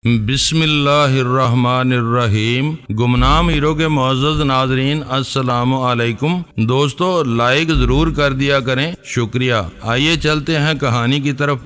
بسم اللہ الرحمن الرحیم۔ گمنام ہیرو کے معزز ناظرین السلام علیکم۔ دوستو لائک ضرور کر دیا کریں، شکریہ۔ آئیے چلتے ہیں کہانی کی طرف۔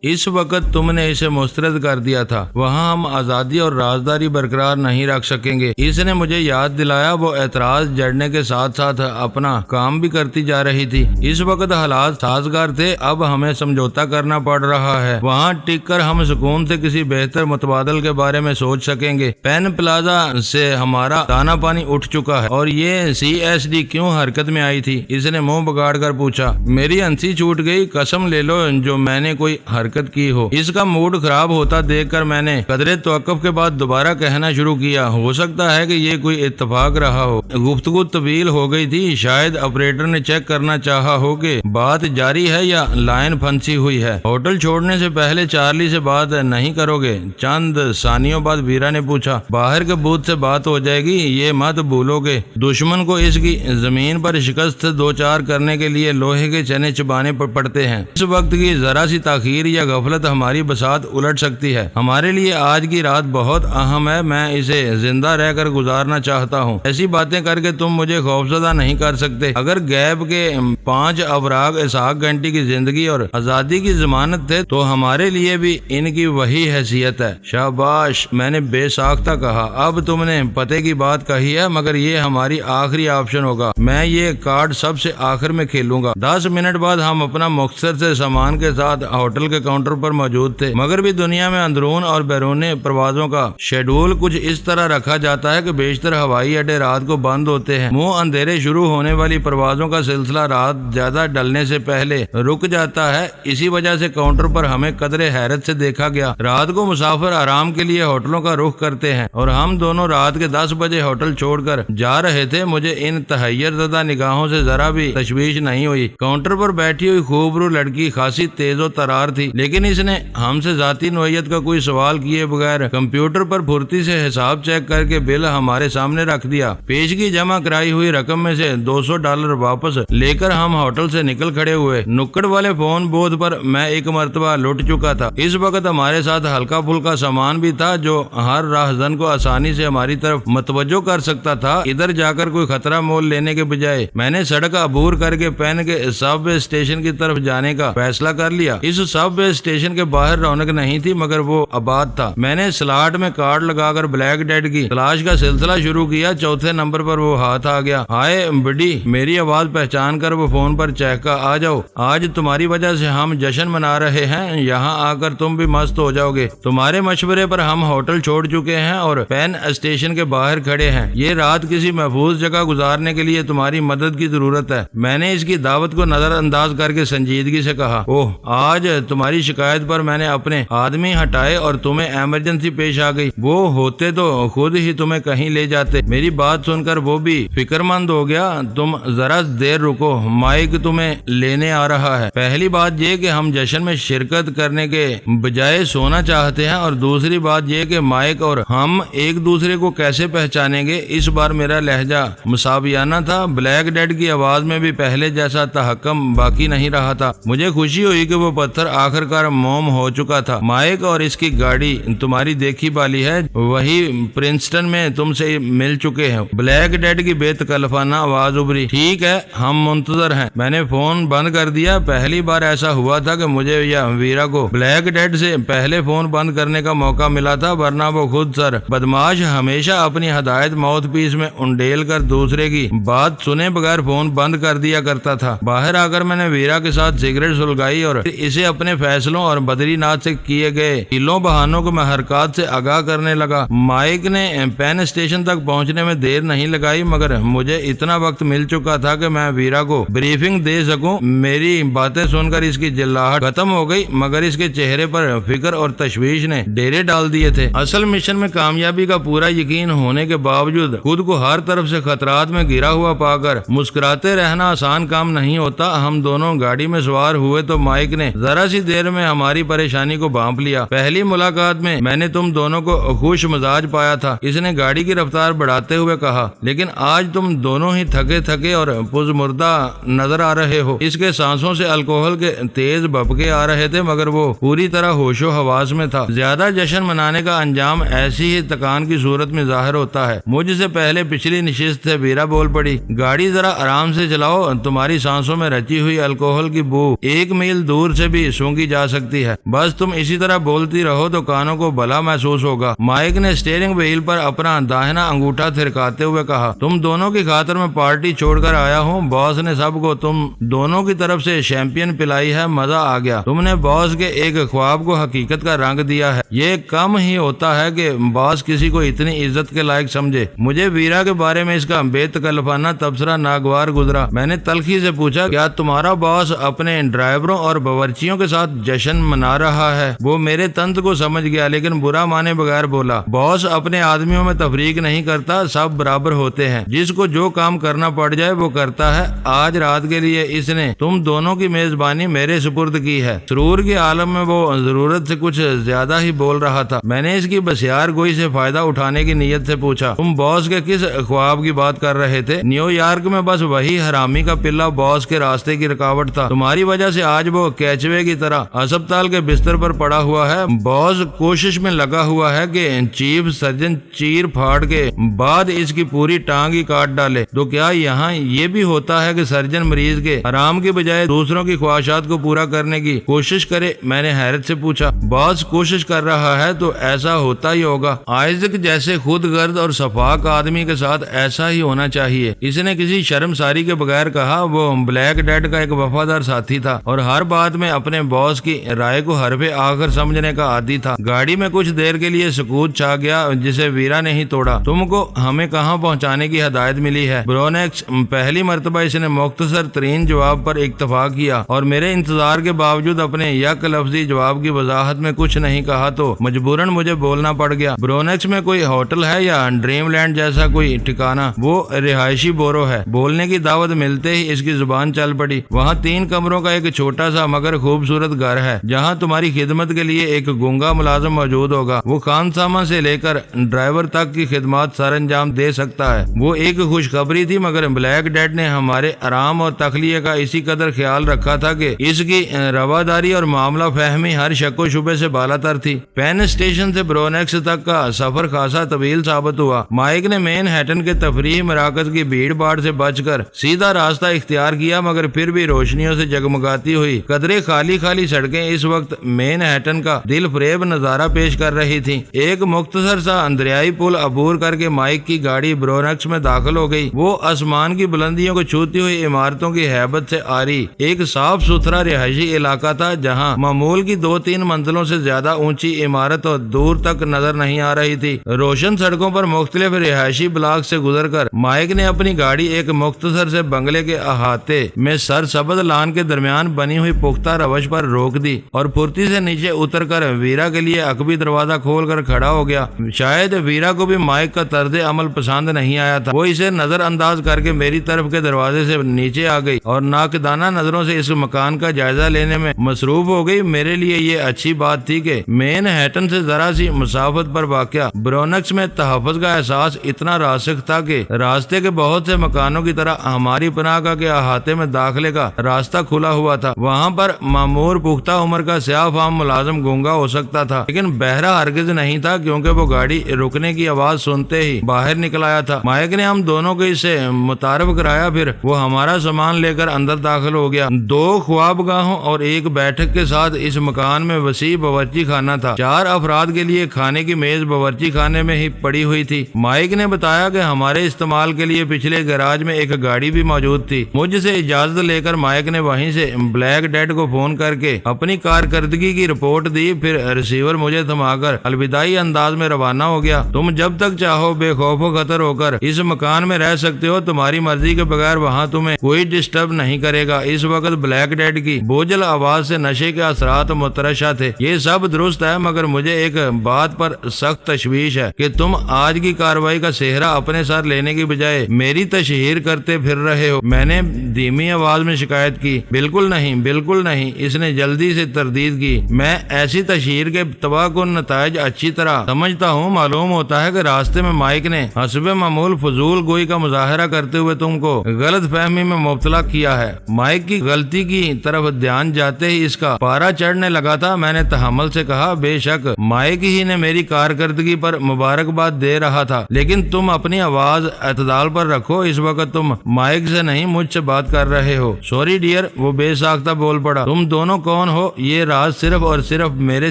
اس وقت تم نے اسے مسترد کر دیا تھا، وہاں ہم آزادی اور رازداری برقرار نہیں رکھ سکیں گے۔ اس نے مجھے یاد دلایا وہ اعتراض جڑنے کے ساتھ ساتھ اپنا کام بھی کرتی جا رہی تھی۔ اس وقت حالات سازگار تھے، اب ہمیں سمجھوتا کرنا پڑ رہا ہے۔ وہاں ٹک کر ہم سکون سے کسی بہتر متبادل کے بارے میں سوچ سکیں گے۔ پین پلازا سے ہمارا دانا پانی اٹھ چکا ہے۔ اور یہ CSD کیوں حرکت میں آئی تھی؟ اس نے منہ بگاڑ کر پوچھا۔ میری ہنسی چھوٹ گئی۔ قسم لے لو جو میں نے کوئی حرکت کی ہو۔ اس کا موڈ خراب ہوتا دیکھ کر میں نے قدرے توقف کے بعد دوبارہ کہنا شروع کیا، ہو سکتا ہے کہ یہ کوئی اتفاق رہا ہو۔ گفتگو طویل ہو گئی تھی، شاید آپریٹر نے چیک کرنا چاہا ہو کہ بات جاری ہے یا لائن پھنسی ہوئی ہے۔ ہوٹل چھوڑنے سے پہلے چارلی سے بات نہیں کرو گے؟ چند ثانیوں بعد ویرا نے پوچھا۔ باہر کے بوتھ سے بات ہو جائے گی، یہ مت بھولو گے۔ دشمن کو اس کی زمین پر شکست سے دوچار کرنے کے لیے لوہے کے چنے چبانے پڑتے ہیں۔ اس وقت کی ذرا سی تاخیر یا غفلت ہماری بساط الٹ سکتی ہے۔ ہمارے لیے آج کی رات بہت اہم ہے، میں اسے زندہ رہ کر گزارنا چاہتا ہوں۔ ایسی باتیں کر کے تم مجھے خوفزدہ نہیں کر سکتے۔ اگر گیب کے 5 ابراگ اسحاق گھنٹی کی زندگی اور آزادی کی ضمانت تھے تو ہمارے لیے بھی ان کی وہی حیثیت ہے۔ شاباش، میں نے بے ساختہ کہا۔ اب تم نے پتے کی بات کہی ہے، مگر یہ ہماری آخری آپشن ہوگا۔ میں یہ کارڈ سب سے آخر میں کھیلوں گا۔ 10 منٹ بعد ہم اپنا مختصر سے سامان کے ساتھ ہوٹل کے کاؤنٹر پر موجود تھے، مگر بھی دنیا میں اندرون اور بیرون پروازوں کا شیڈول کچھ اس طرح رکھا جاتا ہے کہ بیشتر ہوائی اڈے رات کو بند ہوتے ہیں۔ منہ اندھیرے شروع ہونے والی پروازوں کا سلسلہ رات زیادہ ڈلنے سے پہلے رک جاتا ہے۔ اسی وجہ سے کاؤنٹر پر ہمیں قدرے حیرت سے دیکھا گیا۔ رات کو مسافر آرام کے لیے ہوٹلوں کا رخ کرتے ہیں اور ہم دونوں رات کے 10 بجے ہوٹل چھوڑ کر جا رہے تھے۔ مجھے ان تحیر زدہ نگاہوں سے ذرا بھی تشویش نہیں ہوئی۔ کاؤنٹر پر بیٹھی ہوئی خوبرو لڑکی خاصی تیز و ترار تھی، لیکن اس نے ہم سے ذاتی نوعیت کا کوئی سوال کیے بغیر کمپیوٹر پر پھرتی سے حساب چیک کر کے بل ہمارے سامنے رکھ دیا۔ پیشگی جمع کرائی ہوئی رقم میں سے $200 واپس لے کر ہم ہوٹل سے نکل کھڑے ہوئے۔ نکڑ والے فون بوتھ پر میں ایک مرتبہ لٹ چکا تھا۔ اس وقت ہمارے ساتھ ہلکا پھلکا سامان بھی تھا جو ہر راہزن کو آسانی سے ہماری طرف متوجہ کر سکتا تھا۔ ادھر جا کر کوئی خطرہ مول لینے کے بجائے میں نے سڑک عبور کر کے پین کے سب وے اسٹیشن کی طرف جانے کا فیصلہ کر لیا۔ اس سب وے اسٹیشن کے باہر رونق نہیں تھی، مگر وہ آباد تھا۔ میں نے سلاٹ میں کارڈ لگا کر بلیک ڈیڈ کی تلاش کا سلسلہ شروع کیا۔ چوتھے نمبر پر وہ ہاتھ آ گیا۔ ہائے بڈی، میری آواز پہچان کر وہ فون پر چہکا، آ جاؤ، آج تمہاری وجہ سے ہم جشن منا رہے ہیں، یہاں آ کر تم بھی مست ہو جاؤ گے۔ تمہارے مشورے پر ہم ہوٹل چھوڑ چکے ہیں اور پین اسٹیشن کے باہر کھڑے ہیں۔ یہ رات کسی محفوظ جگہ گزارنے کے لیے تمہاری مدد کی ضرورت ہے۔ میں نے اس کی دعوت کو نظر انداز کر کے سنجیدگی سے کہا، اوہ، آج تمہاری شکایت پر میں نے اپنے آدمی ہٹائے اور تمہیں ایمرجنسی پیش آ گئی۔ وہ ہوتے تو خود ہی تمہیں کہیں لے جاتے۔ میری بات سن کر وہ بھی فکر مند ہو گیا۔ تم ذرا دیر رکو، مائک تمہیں لینے آ رہا ہے۔ پہلی بات یہ کہ ہم جشن میں شرکت کرنے کے بجائے سونا چاہتے ہیں، اور دوسری بات یہ کہ مائک اور ہم ایک دوسرے کو کیسے پہچانیں گے۔ اس بار میرا لہجہ مساویانہ تھا۔ بلیک ڈیڈ کی آواز میں بھی پہلے جیسا تحکم باقی نہیں رہا تھا۔ مجھے خوشی ہوئی کہ وہ پتھر آخرکار موم ہو چکا تھا۔ مائک اور اس کی گاڑی تمہاری دیکھی بالی ہے، وہی پرنسٹن میں تم سے مل چکے ہیں۔ بلیک ڈیڈ کی بے تکلفانہ آواز ابھری۔ ٹھیک ہے، ہم منتظر ہیں۔ میں نے فون بند کر دیا۔ پہلی بار ایسا ہوا تھا کہ مجھے یا ویرا کو بلیک ڈیڈ سے پہلے فون بند کرنے کا موقع ملا تھا، ورنہ وہ خود سر بدماش ہمیشہ اپنی ہدایت ماؤتھ پیس میں انڈیل کر دوسرے کی بات سنے بغیر فون بند کر دیا کرتا تھا۔ باہر آ کر میں نے ویرا کے ساتھ سگریٹ سلگائی اور اسے اپنے فیصلوں اور بدری ناتھ سے کیے گئے ہیلوں بہانوں کو میں حرکات سے آگاہ کرنے لگا۔ مائک نے پین اسٹیشن تک پہنچنے میں دیر نہیں لگائی، مگر مجھے اتنا وقت مل چکا تھا کہ میں ویرا کو بریفنگ دے سکوں۔ میری باتیں سن کر اس کی جلاہٹ ختم ہو گئی، مگر اس کے چہرے پر فکر اور تشویش نے ڈیرے ڈال دیے تھے۔ اصل مشن میں کامیابی کا پورا یقین ہونے کے باوجود خود کو ہر طرف سے خطرات میں گھرا ہوا پا کر مسکراتے رہنا آسان کام نہیں ہوتا۔ ہم دونوں گاڑی میں سوار ہوئے تو مائک نے ذرا سی دیر دیر میں ہماری پریشانی کو بھانپ لیا۔ پہلی ملاقات میں میں نے تم دونوں کو خوش مزاج پایا تھا، اس نے گاڑی کی رفتار بڑھاتے ہوئے کہا، لیکن آج تم دونوں ہی تھکے تھکے اور پزمردہ نظر آ رہے ہو۔ اس کے سانسوں سے الکوہل کے تیز بھپکے آ رہے تھے، مگر وہ پوری طرح ہوش و حواس میں تھا۔ زیادہ جشن منانے کا انجام ایسی ہی تکان کی صورت میں ظاہر ہوتا ہے۔ مجھ سے پہلے پچھلی نشست سے ویرا بول پڑی، گاڑی ذرا آرام سے چلاؤ، تمہاری سانسوں میں رچی ہوئی الکوہل کی بو 1 میل دور سے بھی سونگی جا سکتی ہے۔ بس تم اسی طرح بولتی رہو تو کانوں کو بھلا محسوس ہوگا۔ مائک نے اسٹیئرنگ وہیل پر اپنا داہنا انگوٹھا تھرکاتے ہوئے کہا، تم دونوں کی خاطر میں پارٹی چھوڑ کر آیا ہوں۔ باس نے سب کو تم دونوں کی طرف سے شیمپئن پلائی ہے، مزہ آ گیا۔ تم نے باس کے ایک خواب کو حقیقت کا رنگ دیا ہے۔ یہ کم ہی ہوتا ہے کہ باس کسی کو اتنی عزت کے لائق سمجھے۔ مجھے ویرا کے بارے میں اس کا بے تکلفانہ تبصرہ ناگوار گزرا۔ میں نے تلخی سے پوچھا، کیا تمہارا باس اپنے ڈرائیوروں اور باورچیوں کے ساتھ جشن منا رہا ہے؟ وہ میرے طنز کو سمجھ گیا، لیکن برا مانے بغیر بولا، باس اپنے آدمیوں میں تفریق نہیں کرتا، سب برابر ہوتے ہیں، جس کو جو کام کرنا پڑ جائے وہ کرتا ہے۔ آج رات کے لیے اس نے تم دونوں کی میزبانی میرے سپرد کی ہے۔ سرور کے عالم میں وہ ضرورت سے کچھ زیادہ ہی بول رہا تھا۔ میں نے اس کی بسیار گوئی سے فائدہ اٹھانے کی نیت سے پوچھا، تم باس کے کس خواب کی بات کر رہے تھے؟ نیو یارک میں بس وہی حرامی کا پلہ باس کے راستے کی رکاوٹ تھا۔ تمہاری وجہ سے آج وہ کیچوے کی طرح ہسپتال کے بستر پر پڑا ہوا ہے۔ باس کوشش میں لگا ہوا ہے کہ چیف سرجن چیر پھاڑ کے بعد اس کی پوری ٹانگ ہی کاٹ ڈالے۔ تو کیا یہاں یہ بھی ہوتا ہے کہ سرجن مریض کے آرام کی بجائے دوسروں کی خواہشات کو پورا کرنے کی کوشش کرے؟ میں نے حیرت سے پوچھا۔ باس کوشش کر رہا ہے تو ایسا ہوتا ہی ہوگا۔ آئزک جیسے خود غرض اور شفاق آدمی کے ساتھ ایسا ہی ہونا چاہیے، اس نے کسی شرمساری کے بغیر کہا۔ وہ بلیک ڈیڈ کا ایک وفادار ساتھی تھا اور ہر بات میں اپنے باس کی رائے کو حرف آخر سمجھنے کا عادی تھا۔ گاڑی میں کچھ دیر کے لیے سکوت چھا گیا جسے ویرا نے ہی توڑا۔ تم کو ہمیں کہاں پہنچانے کی ہدایت ملی ہے برونیکس؟ پہلی مرتبہ اس نے مختصر ترین جواب پر اکتفا کیا اور میرے انتظار کے باوجود اپنے یک لفظی جواب کی وضاحت میں کچھ نہیں کہا تو مجبوراً مجھے بولنا پڑ گیا۔ برونیکس میں کوئی ہوٹل ہے یا ڈریم لینڈ جیسا کوئی ٹھکانہ؟ وہ رہائشی بورو ہے۔ بولنے کی دعوت ملتے ہی اس کی زبان چل پڑی۔ وہاں 3 کمروں کا ایک چھوٹا سا مگر خوبصورت گھر ہے جہاں تمہاری خدمت کے لیے ایک گونگا ملازم موجود ہوگا۔ وہ خانسامہ سے لے کر ڈرائیور تک کی خدمات سر انجام دے سکتا ہے۔ وہ ایک خوشخبری تھی، مگر بلیک ڈیڈ نے ہمارے آرام اور تخلیہ کا اسی قدر خیال رکھا تھا کہ اس کی رواداری اور معاملہ فہمی ہر شک و شبے سے بالاتر تھی۔ پین اسٹیشن سے برونیکس تک کا سفر خاصا طویل ثابت ہوا۔ مائک نے مین ہیٹن کے تفریحی مراکز کی بھیڑ بھاڑ سے بچ کر سیدھا راستہ اختیار کیا، مگر پھر بھی روشنیوں سے جگمگاتی ہوئی قدرے خالی خالی سڑکیں اس وقت مین ہیٹن کا دل فریب نظارہ پیش کر رہی تھیں۔ ایک مختصر سا اندریائی پل عبور کر کے مائک کی گاڑی برونیکس میں داخل ہو گئی۔ وہ آسمان کی بلندیوں کو چھوتی ہوئی عمارتوں کی ہیبت سے آری ایک صاف ستھرا رہائشی علاقہ تھا جہاں معمول کی 2-3 منزلوں سے زیادہ اونچی عمارت اور دور تک نظر نہیں آ رہی تھی۔ روشن سڑکوں پر مختلف رہائشی بلاک سے گزر کر مائک نے اپنی گاڑی ایک مختصر سے بنگلے کے احاطے میں سرسبز لان کے درمیان بنی ہوئی پختہ روش پر روک دی اور پھرتی سے نیچے اتر کر ویرا کے لیے عقبی دروازہ کھول کر کھڑا ہو گیا۔ شاید ویرا کو بھی مائک کا طرز عمل پسند نہیں آیا تھا۔ وہ اسے نظر انداز کر کے میری طرف کے دروازے سے نیچے آ گئی اور ناقدانہ نظروں سے اس مکان کا جائزہ لینے میں مصروف ہو گئی۔ میرے لیے یہ اچھی بات تھی کہ مین ہیٹن سے ذرا سی مسافت پر واقع برونکس میں تحفظ کا احساس اتنا راسخ تھا کہ راستے کے بہت سے مکانوں کی طرح ہماری پناہ گاہ کے احاطے میں داخلے کا راستہ کھلا ہوا تھا۔ وہاں پر مامور پختہ عمر کا سیاہ فام ملازم گونگا ہو سکتا تھا، لیکن بہرا ہرگز نہیں تھا، کیونکہ وہ گاڑی رکنے کی آواز سنتے ہی باہر نکل آیا تھا۔ مائک نے ہم دونوں کو اس سے متعارف کرایا، پھر وہ ہمارا سامان لے کر اندر داخل ہو گیا۔ 2 خوابگاہوں اور ایک بیٹھک کے ساتھ اس مکان میں وسیع باورچی خانہ تھا۔ 4 افراد کے لیے کھانے کی میز باورچی خانے میں ہی پڑی ہوئی تھی۔ مائک نے بتایا کہ ہمارے استعمال کے لیے پچھلے گراج میں ایک گاڑی بھی موجود تھی۔ مجھ سے اجازت لے کر مائک نے وہیں سے بلیک ڈیڈ کو فون کر کے اپنی کارکردگی کی رپورٹ دی، پھر ریسیور مجھے تھما کر الوداعی انداز میں روانہ ہو گیا۔ تم جب تک چاہو بے خوف و خطر ہو کر اس مکان میں رہ سکتے ہو، تمہاری مرضی کے بغیر وہاں تمہیں کوئی ڈسٹرب نہیں کرے گا۔ اس وقت بلیک ڈیڈ کی بوجھل آواز سے نشے کے اثرات مترشح تھے۔ یہ سب درست ہے، مگر مجھے ایک بات پر سخت تشویش ہے کہ تم آج کی کارروائی کا سہرا اپنے ساتھ لینے کی بجائے میری تشہیر کرتے پھر رہے ہو۔ میں نے دھیمی آواز میں شکایت کی۔ بالکل نہیں، بالکل نہیں، اس نے جلد جلدی سے تردید کی۔ میں ایسی تشہیر کے تباہ کن نتائج اچھی طرح سمجھتا ہوں۔ معلوم ہوتا ہے کہ راستے میں مائک نے حسب معمول فضول گوئی کا مظاہرہ کرتے ہوئے تم کو غلط فہمی میں مبتلا کیا ہے۔ مائک کی غلطی کی طرف دھیان جاتے ہی اس کا پارا چڑھنے لگا تھا۔ میں نے تحمل سے کہا، بے شک مائک ہی نے میری کارکردگی پر مبارکباد دے رہا تھا، لیکن تم اپنی آواز اعتدال پر رکھو، اس وقت تم مائک سے نہیں مجھ سے بات کر رہے ہو۔ سوری ڈیئر، وہ بے ساختہ بول پڑا، تم دونوں کون ہو؟ یہ راز صرف اور صرف میرے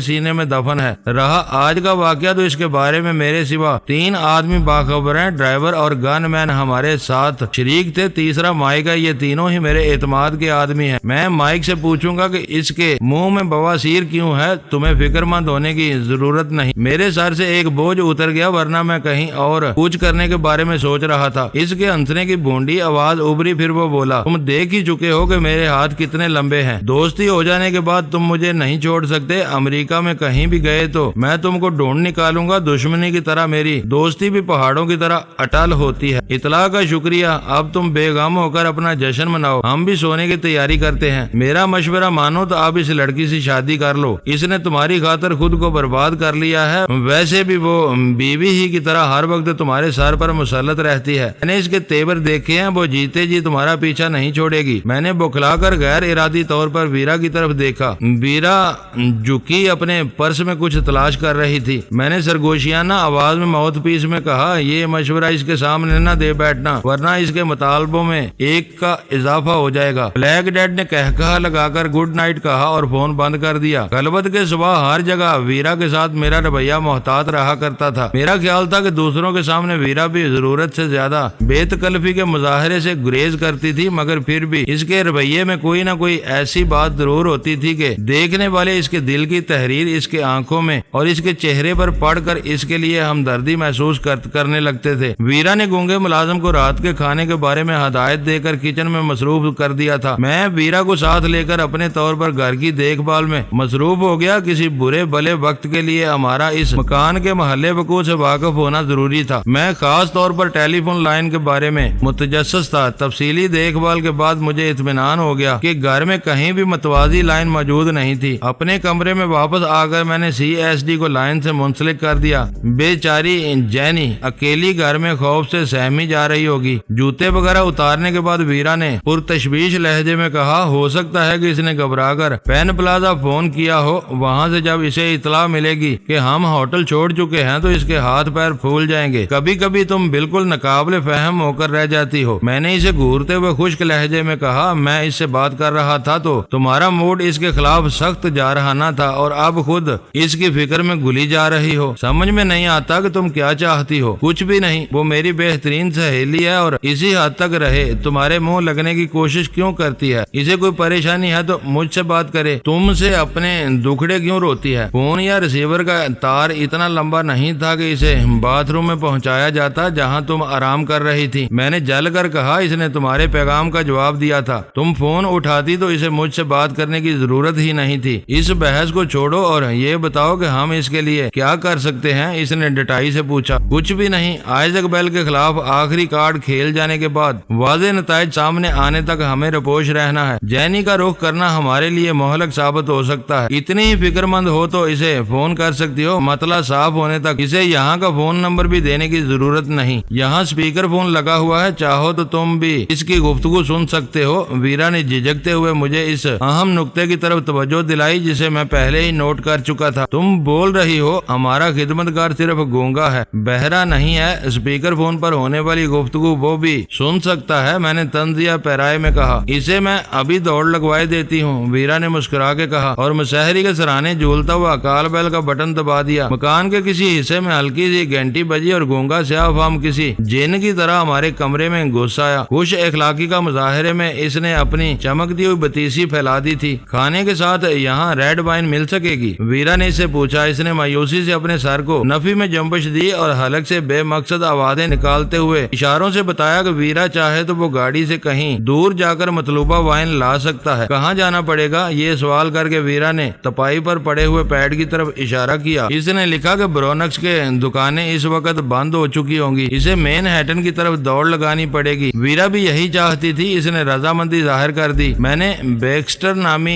سینے میں دفن ہے۔ رہا آج کا واقعہ تو اس کے بارے میں میرے سوا 3 آدمی باخبر ہیں، ڈرائیور اور گن مین ہمارے ساتھ شریک تھے، تیسرا مائک ہے، یہ تینوں ہی میرے اعتماد کے آدمی ہیں۔ میں مائک سے پوچھوں گا کہ اس کے منہ میں بواسیر کیوں ہے؟ تمہیں فکر مند ہونے کی ضرورت نہیں۔ میرے سر سے ایک بوجھ اتر گیا، ورنہ میں کہیں اور کچھ کرنے کے بارے میں سوچ رہا تھا۔ اس کے ہنسنے کی بھونڈی آواز ابری، پھر وہ بولا، تم دیکھ ہی چکے ہو کہ میرے ہاتھ کتنے لمبے ہیں۔ دوستی ہو جانے کے بعد تم مجھے نہیں چھوڑ سکتے۔ امریکہ میں کہیں بھی گئے تو میں تم کو ڈھونڈ نکالوں گا۔ دشمنی کی طرح میری دوستی بھی پہاڑوں کی طرح اٹل ہوتی ہے۔ اطلاع کا شکریہ، اب تم بے غم ہو کر اپنا جشن مناؤ، ہم بھی سونے کی تیاری کرتے ہیں۔ میرا مشورہ مانو تو آپ اس لڑکی سے شادی کر لو، اس نے تمہاری خاطر خود کو برباد کر لیا ہے، ویسے بھی وہ بیوی ہی کی طرح ہر وقت تمہارے سر پر مسلط رہتی ہے۔ میں نے اس کے تیور دیکھے ہیں، وہ جیتے جی تمہارا پیچھا نہیں چھوڑے گی۔ میں نے بکھلا کر غیر ارادی طور پر ویرا کی طرف دیکھا۔ ویرا جھکی اپنے پرس میں کچھ تلاش کر رہی تھی۔ میں نے سرگوشیانہ آواز میں ماؤتھ پیس میں کہا، یہ مشورہ اس کے سامنے نہ دے بیٹھنا، ورنہ اس کے مطالبوں میں ایک کا اضافہ ہو جائے گا۔ بلیک ڈیڈ نے کہا لگا کر گڈ نائٹ کہا اور فون بند کر دیا۔ خلوت کے صبح ہر جگہ ویرا کے ساتھ میرا رویہ محتاط رہا کرتا تھا۔ میرا خیال تھا کہ دوسروں کے سامنے ویرا بھی ضرورت سے زیادہ بے تکلفی کے مظاہرے سے گریز کرتی تھی، مگر پھر بھی اس کے رویے میں کوئی نہ کوئی ایسی بات ضرور ہوتی تھی کہ دیکھنے والے اس کے دل کی تحریر اس کے آنکھوں میں اور اس کے چہرے پر پڑھ کر اس کے لیے ہمدردی محسوس کرنے لگتے تھے۔ ویرا نے گونگے ملازم کو رات کے کھانے کے بارے میں ہدایت دے کر کچن میں مصروف کر دیا تھا۔ میں ویرا کو ساتھ لے کر اپنے طور پر گھر کی دیکھ بھال میں مصروف ہو گیا۔ کسی برے بھلے وقت کے لیے ہمارا اس مکان کے محلے وقوع سے واقف ہونا ضروری تھا۔ میں خاص طور پر ٹیلی فون لائن کے بارے میں متجسس تھا۔ تفصیلی دیکھ بھال کے بعد مجھے اطمینان ہو گیا کہ گھر میں کہیں بھی متوازی لائن موجود نہیں تھی۔ اپنے کمرے میں واپس آ کر میں نے CSD کو لائن سے منسلک کر دیا۔ بیچاری جینی اکیلی گھر میں خوف سے سہمی جا رہی ہوگی۔ جوتے وغیرہ اتارنے کے بعد ویرا نے پرتشویش لہجے میں کہا، ہو سکتا ہے کہ اس نے گھبرا کر پین پلازا فون کیا ہو، وہاں سے جب اسے اطلاع ملے گی کہ ہم ہوٹل چھوڑ چکے ہیں تو اس کے ہاتھ پیر پھول جائیں گے۔ کبھی کبھی تم بالکل ناقابل فہم ہو کر رہ جاتی ہو۔ میں نے اسے گھورتے ہوئے خشک لہجے میں کہا، میں اس سے بات کر رہا تھا تو تمہارا موڈ اس کے خلاف سخت جارحانہ تھا اور اب خود اس کی فکر میں گھلی جا رہی ہو۔ سمجھ میں نہیں آتا کہ تم کیا چاہتی ہو۔ کچھ بھی نہیں، وہ میری بہترین سہیلی ہے اور اسی حد تک رہے۔ تمہارے منہ لگنے کی کوشش کیوں کرتی ہے؟ اسے کوئی پریشانی ہے تو مجھ سے بات کرے، تم سے اپنے دکھڑے کیوں روتی ہے؟ فون یا ریسیور کا تار اتنا لمبا نہیں تھا کہ اسے باتھ روم میں پہنچایا جاتا جہاں تم آرام کر رہی تھی۔ میں نے جل کر کہا، اس نے تمہارے پیغام کا جواب دیا تھا، تم فون اٹھاتی تو اسے مجھ سے بات کرنے کی ضرورت ہی نہیں تھی۔ اس بحث کو چھوڑو اور یہ بتاؤ کہ ہم اس کے لیے کیا کر سکتے ہیں؟ اس نے ڈٹائی سے پوچھا۔ کچھ بھی نہیں، آئزک بیل کے خلاف آخری کارڈ کھیل جانے کے بعد واضح نتائج سامنے آنے تک ہمیں رپوش رہنا ہے۔ جینی کا رخ کرنا ہمارے لیے مہلک ثابت ہو سکتا ہے۔ اتنی ہی فکر مند ہو تو اسے فون کر سکتی ہو، مسئلہ صاف ہونے تک اسے یہاں کا فون نمبر بھی دینے کی ضرورت نہیں۔ یہاں سپیکر فون لگا ہوا ہے، چاہو تو تم بھی اس کی گفتگو سن سکتے ہو۔ ویرا نے جھجکتے ہوئے مجھے اس اہم نقطے کی طرف توجہ دلائی جسے میں پہلے ہی نوٹ کر چکا تھا۔ تم بول رہی ہو ہمارا خدمتگار صرف گونگا ہے، بہرا نہیں ہے، اسپیکر فون پر ہونے والی گفتگو وہ بھی سن سکتا ہے۔ میں نے طنزیہ پیرائے میں کہا، اسے میں ابھی دوڑ لگوائے دیتی ہوں۔ ویرا نے مسکرا کے کہا اور مسحری کے سرانے جھولتا ہوا کال بیل کا بٹن دبا دیا۔ مکان کے کسی حصے میں ہلکی سی گھنٹی بجی اور گونگا سیاہ فام کسی جن کی طرح ہمارے کمرے میں گھس آیا۔ خوش اخلاقی کا مظاہرے میں اس نے اپنی چمکتی ہوئی بتیسی پھیلا دی تھی۔ کھانے کے ساتھ یہاں ریڈ وائن مل سکے گی؟ ویرا نے اس سے پوچھا۔ اس نے مایوسی سے اپنے سر کو نفی میں جنبش دی اور حلق سے بے مقصد آوازیں نکالتے ہوئے اشاروں سے بتایا کہ ویرا چاہے تو وہ گاڑی سے کہیں دور جا کر مطلوبہ وائن لا سکتا ہے۔ کہاں جانا پڑے گا؟ یہ سوال کر کے ویرا نے تپائی پر پڑے ہوئے پیڈ کی طرف اشارہ کیا۔ اس نے لکھا کہ برونکس کے دکانیں اس وقت بند ہو چکی ہوں گی، اسے مین ہیٹن کی طرف دوڑ لگانی پڑے گی۔ ویرا بھی یہی چاہتی تھی۔ اس نے رضامندی ظاہر کر دی۔ میں نے بیکسٹر نامی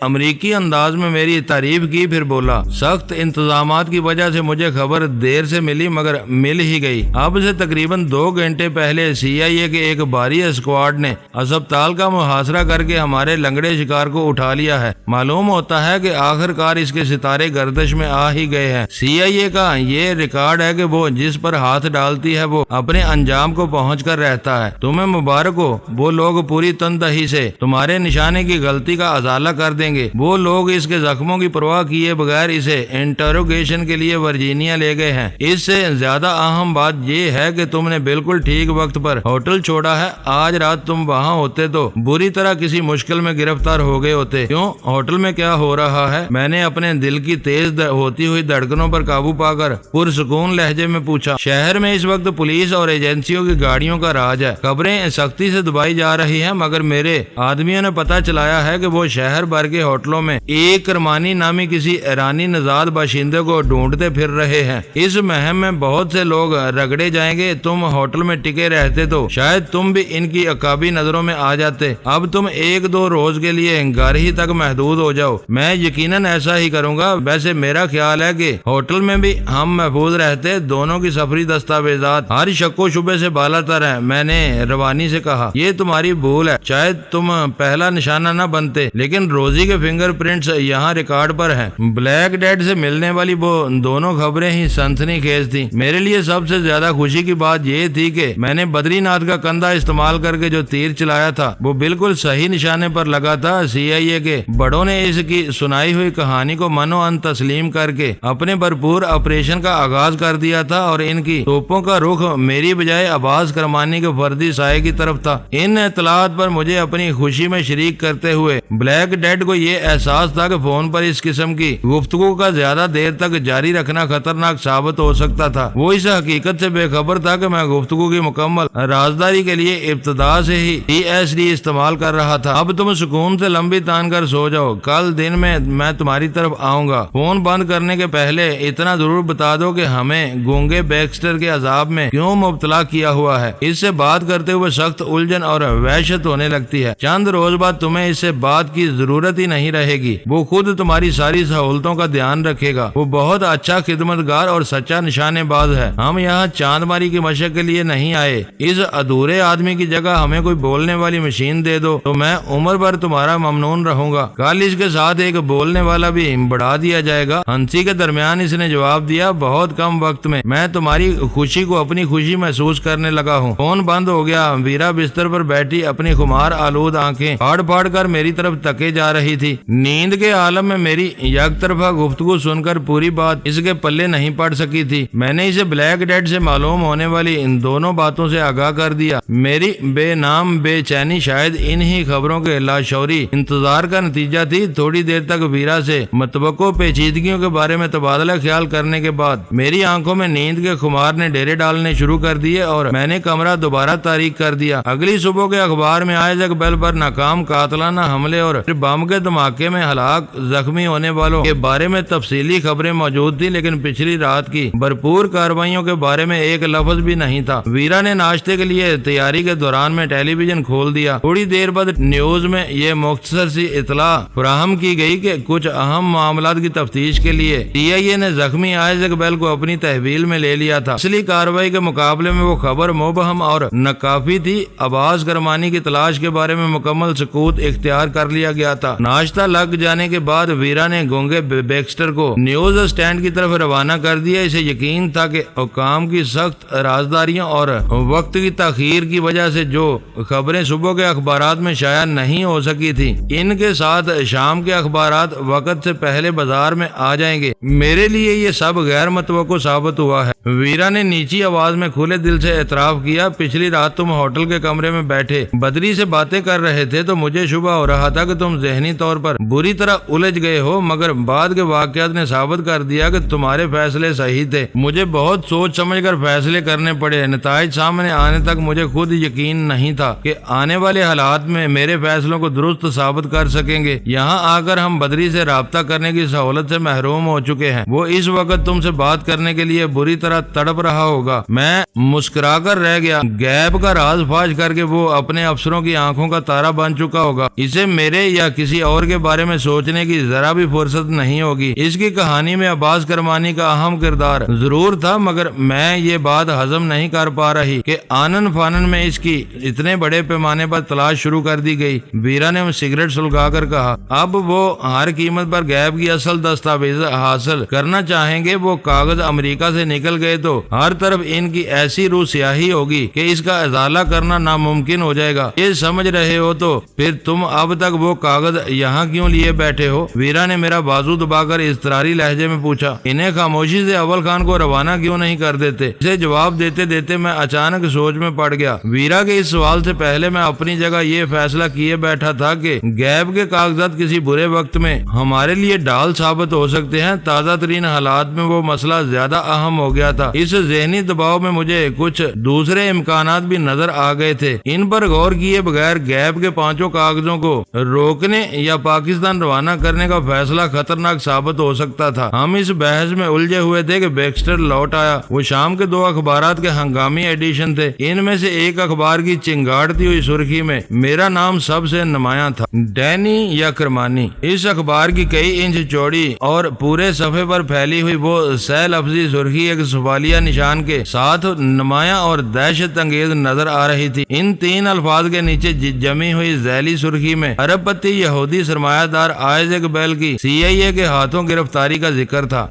امریکی انداز میں میری تعریف کی، پھر بولا سخت انتظامات کی وجہ سے مجھے خبر دیر سے ملی مگر مل ہی گئی۔ اب سے تقریباً 2 گھنٹے پہلے CIA کے ایک بھاری اسکواڈ نے اسپتال کا محاصرہ کر کے ہمارے لنگڑے شکار کو اٹھا لیا ہے۔ معلوم ہوتا ہے کہ آخر کار اس کے ستارے گردش میں آ ہی گئے ہیں۔ CIA کا یہ ریکارڈ ہے کہ وہ جس پر ہاتھ ڈالتی ہے وہ اپنے انجام کو پہنچ کر رہتا ہے۔ تمہیں مبارک ہو، وہ لوگ پوری تندہی سے تمہارے نشانے کی غلطی کا ازالہ کر دیں گے۔ وہ لوگ اس کے زخموں کی پرواہ کیے بغیر اسے انٹروگیشن کے لیے ورجینیا لے گئے ہیں۔ اس سے زیادہ اہم بات یہ ہے کہ تم نے بالکل ٹھیک وقت پر ہوٹل چھوڑا ہے۔ آج رات تم وہاں ہوتے تو بری طرح کسی مشکل میں گرفتار ہو گئے ہوتے۔ کیوں؟ ہوٹل میں کیا ہو رہا ہے؟ میں نے اپنے دل کی تیز ہوتی ہوئی دھڑکنوں پر قابو پا کر پرسکون لہجے میں پوچھا۔ شہر میں اس وقت پولیس اور ایجنسیوں کی گاڑیوں کا راج ہے۔ خبریں سختی سے دبائی جا رہی ہیں مگر میرے آدمیوں نے پتہ چلایا ہے کہ وہ شہر بھر کے ہوٹلوں میں ایک کرمانی نامی کسی ایرانی نژاد باشندے کو ڈھونڈتے پھر رہے ہیں۔ اس مہم میں بہت سے لوگ رگڑے جائیں گے۔ تم ہوٹل میں ٹکے رہتے تو شاید تم بھی ان کی عقابی نظروں میں آ جاتے۔ اب تم 1-2 روز کے لیے گھر ہی تک محدود ہو جاؤ۔ میں یقیناً ایسا ہی کروں گا۔ ویسے میرا خیال ہے کہ ہوٹل میں بھی ہم محفوظ رہتے۔ دونوں کی سفری دستاویزات ہر شک و شبے سے بالا تر ہیں۔ میں نے روانی سے کہا یہ تمہاری بھول ہے۔ شاید تم پہلا نشانہ نہ بنتے لیکن روزی کے فنگر پرنٹس یہاں ریکارڈ پر ہیں۔ بلیک ڈیڈ سے ملنے والی وہ دونوں خبریں ہی سنسنی خیز تھیں۔ میرے لیے سب سے زیادہ خوشی کی بات یہ تھی کہ میں نے بدری ناتھ کا کندھا استعمال کر کے جو تیر چلایا تھا وہ بالکل صحیح نشانے پر لگا تھا۔ CIA کے بڑوں نے اس کی سنائی ہوئی کہانی کو منو ان تسلیم کر کے اپنے بھرپور آپریشن کا آغاز کر دیا تھا اور ان کی توپوں کا رخ میری بجائے عباس کرمانی کے فردی سائے کی طرف تھا۔ ان اطلاعات پر مجھے اپنی خوشی میں شریک کرتے ہوئے بلیک ڈیڈ کو یہ احساس تھا کہ فون پر اس قسم کی گفتگو کا زیادہ دیر تک جاری رکھنا خطرناک ثابت ہو سکتا تھا۔ وہ اس حقیقت سے بے خبر تھا کہ میں گفتگو کی مکمل رازداری کے لیے ابتدا سے ہی TSD استعمال کر رہا تھا۔ اب تم سکون سے لمبی تان کر سو جاؤ، کل دن میں تمہاری طرف آؤں گا۔ فون بند کرنے کے پہلے اتنا ضرور بتا دو کہ ہمیں گونگے بیکسٹر کے عذاب میں کیوں مبتلا کیا ہوا ہے۔ اس سے بات کرتے ہوئے سخت الجھن اور وحشت ہونے لگتی ہے۔ چند روز بعد تمہیں اس سے بات کی ضرورت ہی نہیں رہے گی۔ وہ خود تمہاری ساری سہولتوں کا دھیان رکھے گا۔ وہ بہت اچھا خدمتگار اور سچا نشانے باز ہے۔ ہم یہاں چاند ماری کی مشق کے لیے نہیں آئے۔ اس ادھورے آدمی کی جگہ ہمیں کوئی بولنے والی مشین دے دو تو میں عمر بھر تمہارا ممنون رہوں گا۔ کل اس کے ساتھ ایک بولنے والا بھی بڑھا دیا جائے گا۔ ہنسی کے درمیان اس نے جواب دیا، بہت کم وقت میں تمہاری خوشی کو اپنی خوشی محسوس کرنے لگا ہوں۔ فون بند ہو گیا۔ ویرا بستر پر بیٹھی اپنی خمار آلود آنکھیں پھاڑ پھاڑ کر میری طرف تکے جا رہی تھی۔ نیند کے عالم میں میری یک طرفہ گفتگو سن کر پوری بات اس کے پلے نہیں پڑ سکی تھی۔ میں نے اسے بلیک ڈیڈ سے معلوم ہونے والی ان دونوں باتوں سے آگاہ کر دیا۔ میری بے نام بے چینی شاید انہی خبروں کے لاشعوری انتظار کا نتیجہ تھی۔ تھوڑی دیر تک ویرا سے متوقع پیچیدگیوں کے بارے میں تبادلہ خیال کرنے کے بعد میری آنکھوں میں نیند کے خمار نے ڈیرے ڈالنے شروع کر دیے اور میں نے کمرہ دوبارہ تاریک کر دیا۔ اگلی صبح کے اخبار میں آئزیک بیل پر ناکام قاتلانہ حملے اور بم کے دھماکے میں ہلاک زخمی ہونے والوں کے بارے میں تفصیلی خبریں موجود تھی لیکن پچھلی رات کی بھرپور کارروائیوں کے بارے میں ایک لفظ بھی نہیں تھا۔ ویرا نے ناشتے کے لیے تیاری کے دوران میں ٹیلی ویژن کھول دیا۔ تھوڑی دیر بعد نیوز میں یہ مختصر سی اطلاع فراہم کی گئی کہ کچھ اہم معاملات کی تفتیش کے لیے CIA نے زخمی آئزیک بیل کو اپنی تحویل میں لے لیا تھا۔ اصلی کارروائی کے مقابلے میں وہ خبر مبہم اور ناکافی تھی۔ عباس کرمانی کی تلاش کے بارے میں مکمل سکوت اختیار کر لیا گیا تھا۔ ناشتہ لگ جانے کے بعد ویرا نے گونگے بیکسٹر کو نیوز اسٹینڈ کی طرف روانہ کر دیا۔ اسے یقین تھا کہ حکام کی سخت رازداریوں اور وقت کی تاخیر کی وجہ سے جو خبریں صبح کے اخبارات میں شائع نہیں ہو سکی تھی ان کے ساتھ شام کے اخبارات وقت سے پہلے بازار میں آ جائیں گے۔ میرے لیے یہ سب غیر متوقع ثابت ہوا ہے۔ ویرا نے نیچی آواز میں کھلے دل سے اعتراف کیا، پچھلی رات تم ہوٹل کے کمرے میں بیٹھے بدری سے باتیں کر رہے تھے تو مجھے شبہ ہو رہا تھا کہ تم ذہنی طور پر بری طرح الجھ گئے ہو، مگر بعد کے واقعات نے ثابت کر دیا کہ تمہارے فیصلے صحیح تھے۔ مجھے بہت سوچ سمجھ کر فیصلے کرنے پڑے۔ نتائج سامنے آنے تک مجھے خود یقین نہیں تھا کہ آنے والے حالات میں میرے فیصلوں کو درست ثابت کر سکیں گے۔ یہاں آ کر ہم بدری سے رابطہ کرنے کی سہولت سے محروم ہو چکے ہیں۔ وہ اس وقت تم سے بات کرنے کے لیے بری طرح تڑپ رہا ہوگا۔ میں مسکرا کر رہ گیا۔ گیپ کا راز فاش کر کے وہ اپنے افسروں کی آنکھوں کا تارا بن چکا ہوگا۔ اسے میرے یا کسی اور کے بارے میں سوچنے کی ذرا بھی فرصت نہیں ہوگی۔ اس کی کہانی میں عباس کرمانی کا اہم کردار ضرور تھا، مگر میں یہ بات ہضم نہیں کر پا رہی کہ آنن فانن میں اس کی اتنے بڑے پیمانے پر تلاش شروع کر دی گئی۔ ویرا نے سگریٹ سلگا کر کہا، اب وہ ہر قیمت پر غیب کی اصل دستاویز حاصل کرنا چاہیں گے۔ وہ کاغذ امریکہ سے نکل گئے تو ہر طرف ان کی ایسی روح سیاہی ہوگی کہ اس کا ازالہ کرنا ناممکن ہو جائے گا۔ یہ سمجھ رہے ہو تو پھر تم اب تک وہ کاغذ یہاں کیوں لیے بیٹھے ہو؟ ویرا نے میرا بازو دبا کر اضطراری لہجے میں پوچھا۔ انہیں خاموشی سے اول خان کو روانہ کیوں نہیں کر دیتے؟ اسے جواب دیتے دیتے میں اچانک سوچ میں پڑ گیا۔ ویرا کے اس سوال سے پہلے میں اپنی جگہ یہ فیصلہ کیے بیٹھا تھا کہ غیب کے کاغذات کسی برے وقت میں ہمارے لیے ڈال ثابت ہو سکتے ہیں۔ تازہ ترین حالات میں وہ مسئلہ زیادہ اہم ہو گیا تھا۔ اس ذہنی دباؤ میں مجھے کچھ دوسرے امکانات بھی نظر آ گئے تھے۔ ان پر غور کیے بغیر غیب کے 5 کاغذوں کو روکنے یا پاکستان روانہ کرنے کا فیصلہ خطرناک ثابت ہو سکتا تھا۔ ہم اس بحث میں الجھے ہوئے تھے کہ بیکسٹر لوٹ آیا۔ وہ شام کے 2 اخبارات کے ہنگامی ایڈیشن تھے۔ ان میں سے ایک اخبار کی چنگاڑتی ہوئی سرخی میں میرا نام سب سے نمایاں تھا، ڈینی یا کرمانی۔ اس اخبار کی کئی انچ چوڑی اور پورے صفحے پر پھیلی ہوئی وہ سہ لفظی سرخی ایک سوالیہ نشان کے ساتھ نمایاں اور دہشت انگیز نظر آ رہی تھی۔ ان 3 الفاظ کے نیچے جمی ہوئی ذیلی سرخی میں ارب پتی یہودی سرمایہ دار آئزیک بیل کی CIA کے ہاتھوں گرفتاری کا ذکر تھا۔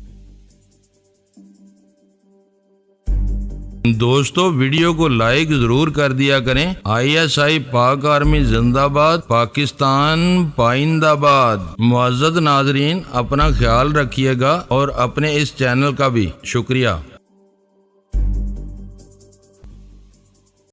دوستو ویڈیو کو لائک ضرور کر دیا کریں۔ ISI پاک آرمی زندہ باد، پاکستان پائندہ باد۔ معزز ناظرین، اپنا خیال رکھیے گا اور اپنے اس چینل کا بھی شکریہ۔